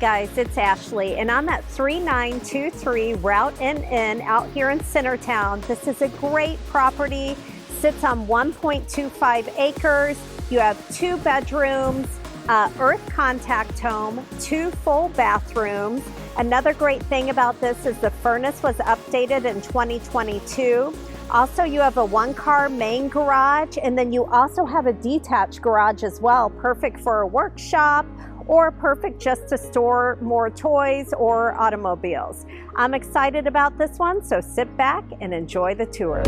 guys, it's Ashley, and I'm at 3923 Route NN out here in Centertown. This is a great property, sits on 1.25 acres. You have 2 bedrooms, earth contact home, 2 full bathrooms. Another great thing about this is the furnace was updated in 2022. Also, you have a 1-car main garage, and then you also have a detached garage as well, perfect for a workshop or perfect just to store more toys or automobiles. I'm excited about this one, so sit back and enjoy the tour.